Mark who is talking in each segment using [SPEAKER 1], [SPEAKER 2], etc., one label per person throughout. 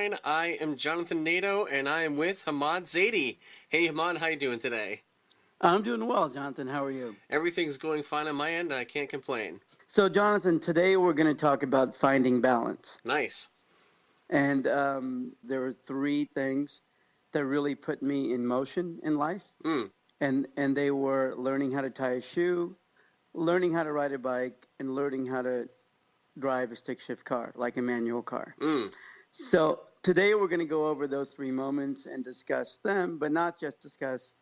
[SPEAKER 1] fine. I am Jonathan Nato, and I am with Hamad Zaidi. Hey, Hamad, how you doing today?
[SPEAKER 2] I'm doing well, Jonathan. How are you?
[SPEAKER 1] Everything's going fine on my end, and I can't complain.
[SPEAKER 2] So, Jonathan, today we're going to talk about finding balance.
[SPEAKER 1] Nice.
[SPEAKER 2] And there were three things that really put me in motion in life.
[SPEAKER 1] Mm.
[SPEAKER 2] And they were learning how to tie a shoe, learning how to ride a bike, and learning how to drive a stick shift car, like a manual car.
[SPEAKER 1] Mm.
[SPEAKER 2] So today we're going to go over those three moments and discuss them, but not just discuss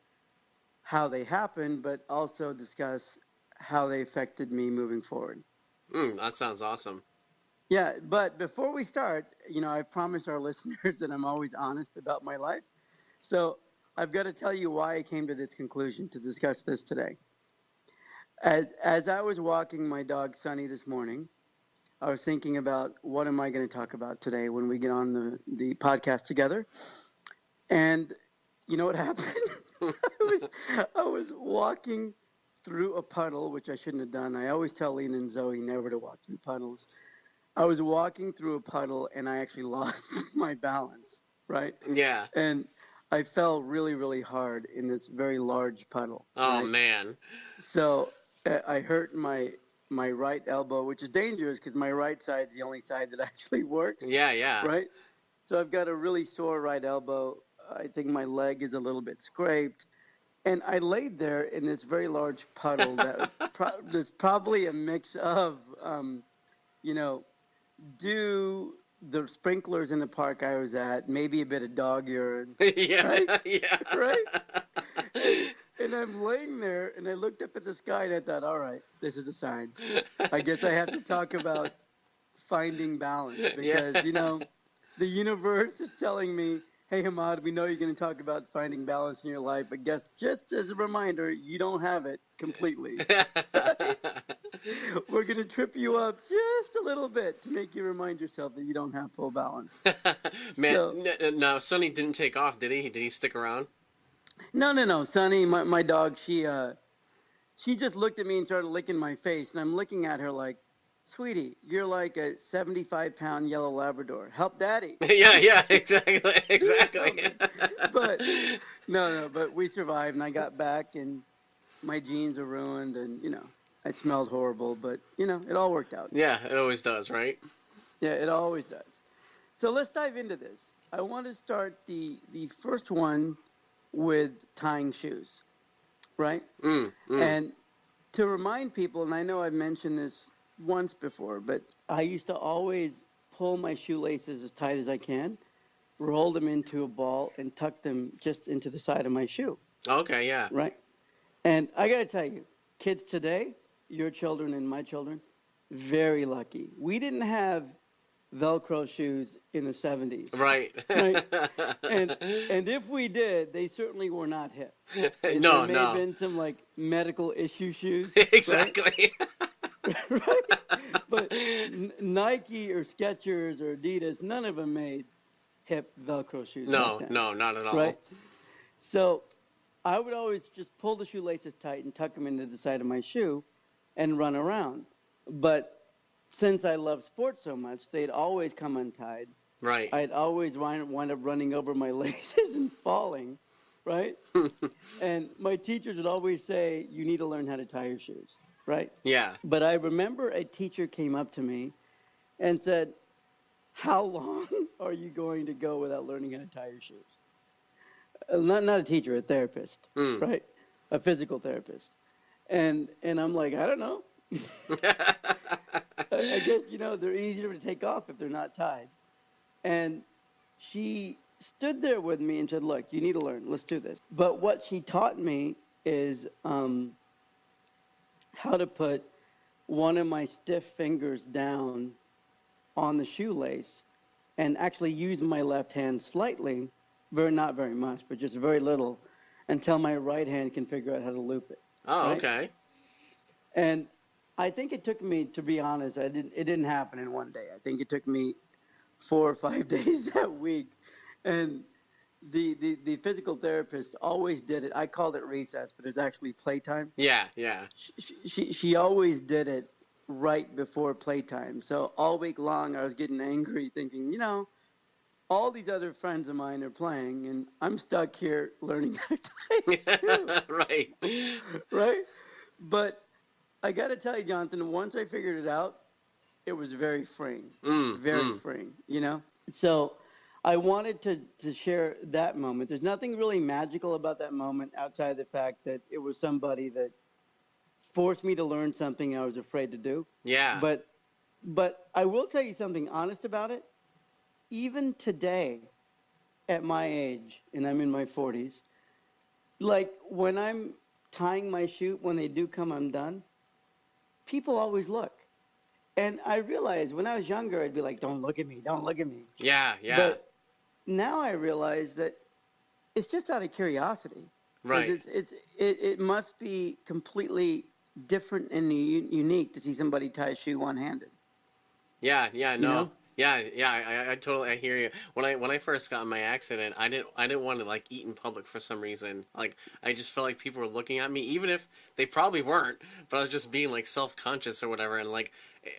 [SPEAKER 2] how they happened, but also discuss how they affected me moving forward.
[SPEAKER 1] That sounds awesome.
[SPEAKER 2] Yeah, but before we start, I promised our listeners that I'm always honest about my life. So I've got to tell you why I came to this conclusion to discuss this today. As I was walking my dog Sunny this morning, I was thinking about what am I going to talk about today when we get on the podcast together. And you know what happened? I was walking through a puddle, which I shouldn't have done. I always tell Lena and Zoe never to walk through puddles. I was walking through a puddle and I actually lost my balance, right?
[SPEAKER 1] Yeah.
[SPEAKER 2] And I fell really, really hard in this very large puddle.
[SPEAKER 1] Oh,
[SPEAKER 2] right?
[SPEAKER 1] man.
[SPEAKER 2] So I hurt my right elbow, which is dangerous because my right side's the only side that actually works.
[SPEAKER 1] Yeah.
[SPEAKER 2] Right? So I've got a really sore right elbow. I think my leg is a little bit scraped. And I laid there in this very large puddle that was probably a mix of, dew, the sprinklers in the park I was at, maybe a bit of dog urine.
[SPEAKER 1] Yeah.
[SPEAKER 2] Right?
[SPEAKER 1] Yeah.
[SPEAKER 2] Right? And I'm laying there, and I looked up at the sky, and I thought, all right, this is a sign. I guess I have to talk about finding balance because, the universe is telling me, hey, Hamad, we know you're going to talk about finding balance in your life, but guess, just as a reminder, you don't have it completely. We're going to trip you up just a little bit to make you remind yourself that you don't have full balance.
[SPEAKER 1] Man, no, Sonny didn't take off, did he? Did he stick around?
[SPEAKER 2] No. Sunny, my dog, she just looked at me and started licking my face, and I'm looking at her like, sweetie, you're like a 75-pound yellow Labrador. Help daddy.
[SPEAKER 1] Yeah, exactly.
[SPEAKER 2] But but we survived, and I got back, and my jeans are ruined, and, I smelled horrible, but, it all worked out.
[SPEAKER 1] Yeah, it always does, right?
[SPEAKER 2] Yeah, it always does. So let's dive into this. I want to start the first one with tying shoes, right? And to remind people, and I know I've mentioned this once before, but I used to always pull my shoelaces as tight as I can, roll them into a ball, and tuck them just into the side of my shoe.
[SPEAKER 1] Okay, yeah.
[SPEAKER 2] Right? And I got to tell you, kids today, your children and my children, very lucky. We didn't have Velcro shoes in the 70s.
[SPEAKER 1] Right.
[SPEAKER 2] And if we did, they certainly were not hip.
[SPEAKER 1] No.
[SPEAKER 2] There may have been some medical issue shoes.
[SPEAKER 1] Exactly.
[SPEAKER 2] Right? But Nike or Skechers or Adidas, none of them made hip Velcro shoes.
[SPEAKER 1] No,
[SPEAKER 2] like that,
[SPEAKER 1] no, not at all.
[SPEAKER 2] right? So I would always just pull the shoelaces tight and tuck them into the side of my shoe and run around. But since I love sports so much, they'd always come untied.
[SPEAKER 1] Right.
[SPEAKER 2] I'd always wind up running over my laces and falling, right? And my teachers would always say, you need to learn how to tie your shoes, right?
[SPEAKER 1] Yeah.
[SPEAKER 2] But I remember a teacher came up to me and said, how long are you going to go without learning how to tie your shoes? Not a teacher, a therapist, right? A physical therapist. And I'm like, I don't know. I guess, they're easier to take off if they're not tied. And she stood there with me and said, look, you need to learn. Let's do this. But what she taught me is how to put one of my stiff fingers down on the shoelace and actually use my left hand slightly, not very much, but just very little, until my right hand can figure out how to loop it.
[SPEAKER 1] Oh,
[SPEAKER 2] right?
[SPEAKER 1] okay.
[SPEAKER 2] And I think it took me, to be honest, it didn't happen in one day. I think it took me 4 or 5 days that week. And the physical therapist always did it. I called it recess, but it's actually playtime.
[SPEAKER 1] Yeah.
[SPEAKER 2] She always did it right before playtime. So all week long, I was getting angry, thinking, all these other friends of mine are playing, and I'm stuck here learning how to tie shoe.
[SPEAKER 1] Right.
[SPEAKER 2] Right? But I got to tell you, Jonathan, once I figured it out, it was very freeing. Very freeing, you know? So I wanted to share that moment. There's nothing really magical about that moment outside of the fact that it was somebody that forced me to learn something I was afraid to do.
[SPEAKER 1] Yeah.
[SPEAKER 2] But I will tell you something honest about it. Even today, at my age, and I'm in my 40s, like when I'm tying my shoe, when they do come undone, people always look. And I realized when I was younger, I'd be like, don't look at me, don't look at me.
[SPEAKER 1] Yeah, yeah.
[SPEAKER 2] But now I realize that it's just out of curiosity.
[SPEAKER 1] Right.
[SPEAKER 2] It must be completely different and unique to see somebody tie a shoe one-handed.
[SPEAKER 1] Yeah, no.
[SPEAKER 2] You know?
[SPEAKER 1] Yeah, I totally hear you. When I first got in my accident, I didn't want to like eat in public for some reason. Like I just felt like people were looking at me, even if they probably weren't. But I was just being like self-conscious or whatever, and like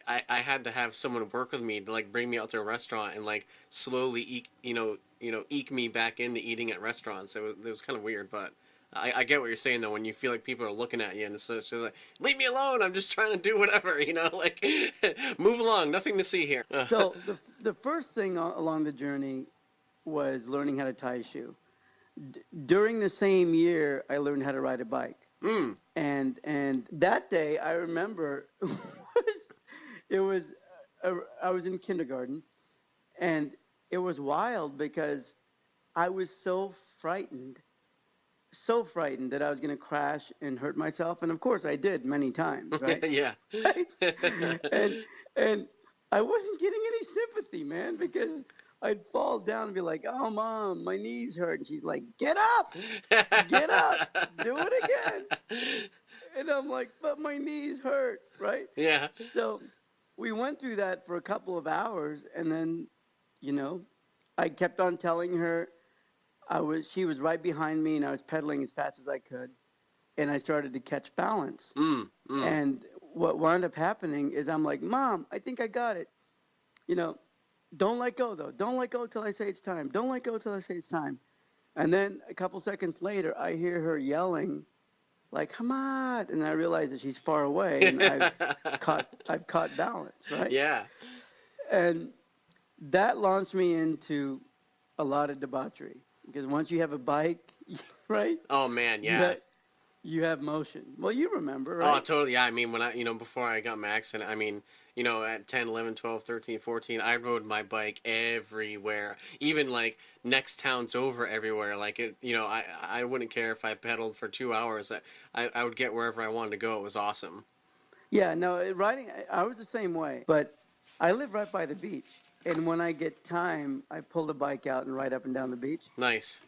[SPEAKER 1] I had to have someone work with me to like bring me out to a restaurant and like slowly eke me back into eating at restaurants. It was kind of weird, but I get what you're saying though. When you feel like people are looking at you and it's just like, leave me alone. I'm just trying to do whatever, like move along. Nothing to see here.
[SPEAKER 2] So the first thing along the journey was learning how to tie a shoe. During the same year, I learned how to ride a bike. And that day, I remember I was in kindergarten, and it was wild because I was so frightened that I was going to crash and hurt myself. And of course I did many times, right?
[SPEAKER 1] Yeah.
[SPEAKER 2] Right? and I wasn't getting any sympathy, man, because I'd fall down and be like, oh, Mom, my knees hurt. And she's like, get up, do it again. And I'm like, but my knees hurt, right?
[SPEAKER 1] Yeah.
[SPEAKER 2] So we went through that for a couple of hours. And then, I kept on telling her, she was right behind me, and I was pedaling as fast as I could, and I started to catch balance. And what wound up happening is I'm like, Mom, I think I got it. Don't let go, though. Don't let go till I say it's time. Don't let go till I say it's time. And then a couple seconds later, I hear her yelling, like, come on. And I realize that she's far away, and I've caught balance, right?
[SPEAKER 1] Yeah.
[SPEAKER 2] And that launched me into a lot of debauchery. Because once you have a bike, right?
[SPEAKER 1] Oh man, yeah.
[SPEAKER 2] You have motion. Well, you remember, right?
[SPEAKER 1] Oh, totally. Yeah, I mean, when before I got my accident, I mean, at 10, 11, 12, 13, 14, I rode my bike everywhere. Even like next towns over everywhere. Like I wouldn't care if I pedaled for 2 hours. I would get wherever I wanted to go. It was awesome.
[SPEAKER 2] Yeah, no, riding, I was the same way. But I live right by the beach. And when I get time, I pull the bike out and ride up and down the beach.
[SPEAKER 1] Nice.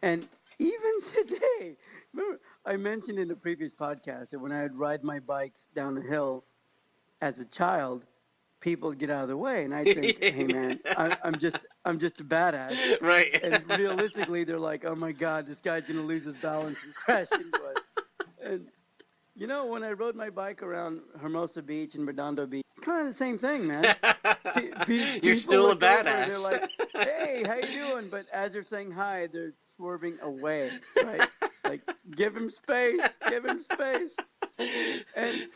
[SPEAKER 2] And even today, remember, I mentioned in a previous podcast that when I would ride my bikes down the hill as a child, people would get out of the way. And I'd think, hey, man, I'm just a badass.
[SPEAKER 1] Right.
[SPEAKER 2] And realistically, they're like, oh, my God, this guy's going to lose his balance and crash into us. And, when I rode my bike around Hermosa Beach and Redondo Beach, kind of the same thing, man.
[SPEAKER 1] You're still a badass.
[SPEAKER 2] They're like, hey, how you doing? But as they're saying hi, they're swerving away, right? Like, give him space, give him space. And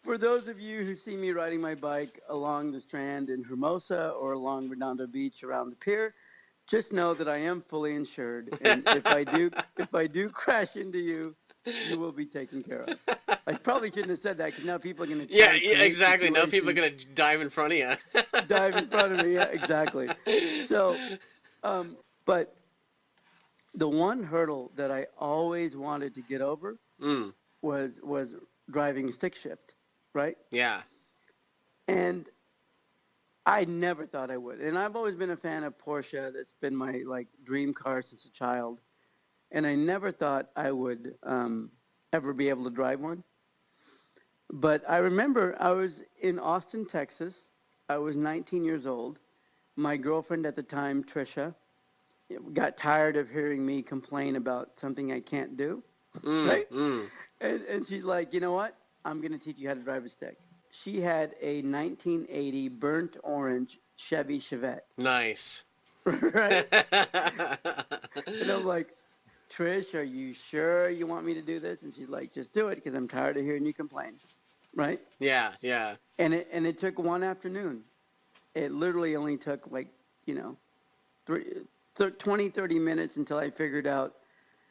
[SPEAKER 2] for those of you who see me riding my bike along the Strand in Hermosa or along Redondo Beach around the pier, just know that I am fully insured. And if I do crash into you, you will be taken care of. I probably shouldn't have said that because now people are going to
[SPEAKER 1] yeah, exactly. Now people are going to dive in front of you.
[SPEAKER 2] Dive in front of me, yeah, exactly. So, but the one hurdle that I always wanted to get over was driving stick shift, right?
[SPEAKER 1] Yeah.
[SPEAKER 2] And I never thought I would. And I've always been a fan of Porsche. That's been my dream car since a child. And I never thought I would ever be able to drive one. But I remember I was in Austin, Texas. I was 19 years old. My girlfriend at the time, Trisha, got tired of hearing me complain about something I can't do, right? And she's like, you know what? I'm going to teach you how to drive a stick. She had a 1980 burnt orange Chevy Chevette.
[SPEAKER 1] Nice.
[SPEAKER 2] right? And I'm like, Trish, are you sure you want me to do this? And she's like, just do it because I'm tired of hearing you complain, right?
[SPEAKER 1] Yeah, yeah.
[SPEAKER 2] And it took one afternoon. It literally only took like, you know, 20, 30 minutes until I figured out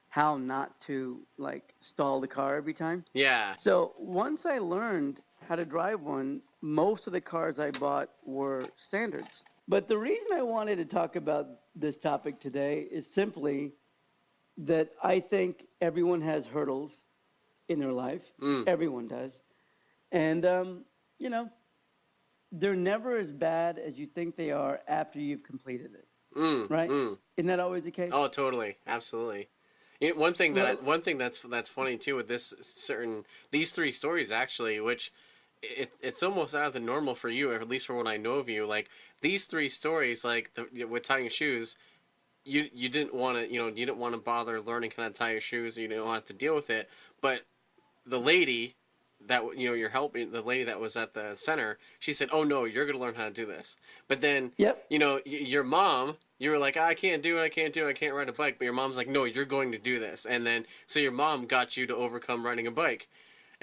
[SPEAKER 2] how not to like stall the car every time.
[SPEAKER 1] Yeah.
[SPEAKER 2] So once I learned how to drive one, most of the cars I bought were standards. But the reason I wanted to talk about this topic today is simply that I think everyone has hurdles in their life.
[SPEAKER 1] Mm.
[SPEAKER 2] Everyone does. And, you know, they're never as bad as you think they are after you've completed it. Right? Isn't that always the case?
[SPEAKER 1] Oh, totally. Absolutely. One thing that's funny too with these three stories actually, which it's almost out of the normal for you, or at least for what I know of you. Like these three stories, like with tying shoes, you didn't want to you didn't want to bother learning how to tie your shoes, or you didn't want to deal with it. But the lady that you're helping, the lady that was at the center, she said, "Oh no, you're gonna learn how to do this." But then,
[SPEAKER 2] yep.
[SPEAKER 1] Your mom, you were like, "I can't do it, I can't do it, I can't ride a bike." But your mom's like, "No, you're going to do this." And then, so your mom got you to overcome riding a bike.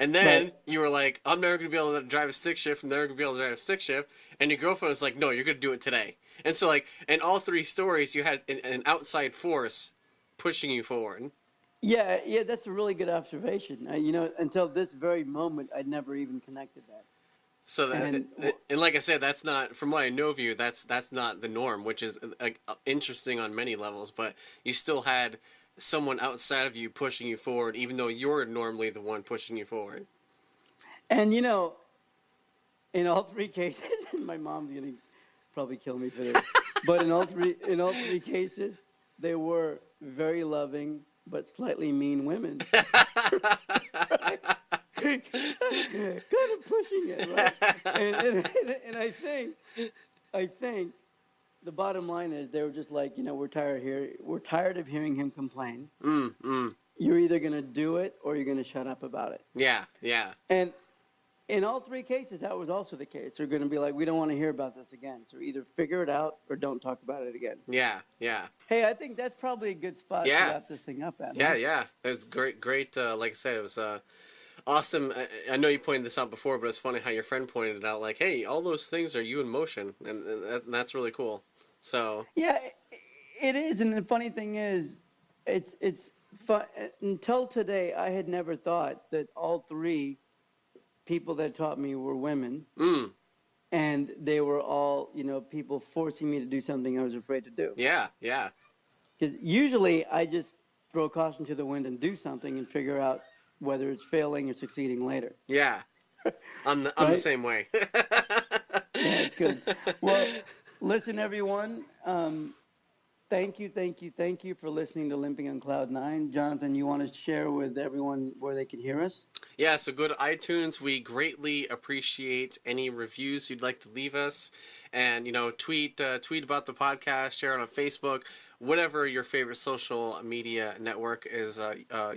[SPEAKER 1] And then
[SPEAKER 2] Right.
[SPEAKER 1] you were like, "I'm never gonna be able to drive a stick shift. I'm never gonna be able to drive a stick shift." And your girlfriend was like, "No, you're gonna do it today." And so, like, in all three stories, you had an outside force pushing you forward.
[SPEAKER 2] Yeah, that's a really good observation. Until this very moment, I'd never even connected that.
[SPEAKER 1] So
[SPEAKER 2] And
[SPEAKER 1] and like I said, that's not, from what I know of you, that's not the norm, which is interesting on many levels. But you still had someone outside of you pushing you forward, even though you're normally the one pushing you forward.
[SPEAKER 2] and in all three cases, and my mom's gonna probably kill me for this, but in all three cases, they were very loving but slightly mean women. Right? Kind of pushing it, right? And I think the bottom line is they were just like, we're tired of hearing him complain. You're either gonna do it or you're gonna shut up about it.
[SPEAKER 1] Yeah, yeah.
[SPEAKER 2] And in all three cases, that was also the case. They're gonna be like, we don't want to hear about this again. So either figure it out or don't talk about it again.
[SPEAKER 1] Yeah, yeah.
[SPEAKER 2] Hey, I think that's probably a good spot to wrap this thing up at.
[SPEAKER 1] Yeah, yeah. It was great. Like I said, it was awesome. I know you pointed this out before, but it's funny how your friend pointed it out. Like, hey, all those things are you in motion, and that's really cool. So
[SPEAKER 2] yeah, it is. And the funny thing is, it's fun. Until today, I had never thought that all three people that taught me were women. And they were all, people forcing me to do something I was afraid to do.
[SPEAKER 1] Yeah, yeah.
[SPEAKER 2] Because usually I just throw caution to the wind and do something and figure out whether it's failing or succeeding later.
[SPEAKER 1] Yeah. I'm the same way.
[SPEAKER 2] Yeah, it's good. Well, listen, everyone. Thank you for listening to Limping on Cloud 9. Jonathan, you want to share with everyone where they can hear us?
[SPEAKER 1] Yeah, so go to iTunes. We greatly appreciate any reviews you'd like to leave us. And, tweet about the podcast, share it on Facebook, whatever your favorite social media network is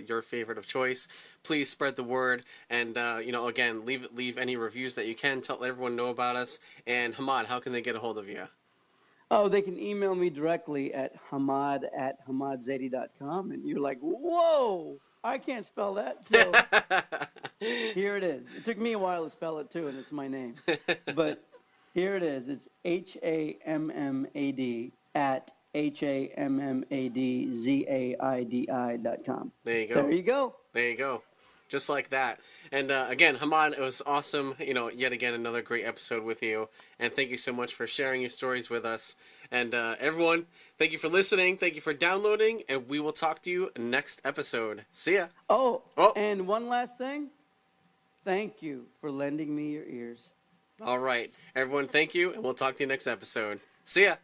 [SPEAKER 1] your favorite of choice. Please spread the word. And, again, leave any reviews that you can. Tell everyone know about us. And, Hamad, how can they get a hold of you?
[SPEAKER 2] Oh, they can email me directly at hamad@hamadzaidi.com. And you're like, whoa, I can't spell that. So here it is. It took me a while to spell it, too, and it's my name. But here it is. It's HAMMAD at HAMMADZAIDI.com.
[SPEAKER 1] There you go.
[SPEAKER 2] There you go.
[SPEAKER 1] There you go. Just like that. And again, Hamad, it was awesome. Yet again, another great episode with you. And thank you so much for sharing your stories with us. And everyone, thank you for listening. Thank you for downloading. And we will talk to you next episode. See ya.
[SPEAKER 2] Oh, and one last thing. Thank you for lending me your ears.
[SPEAKER 1] All right. Everyone, thank you. And we'll talk to you next episode. See ya.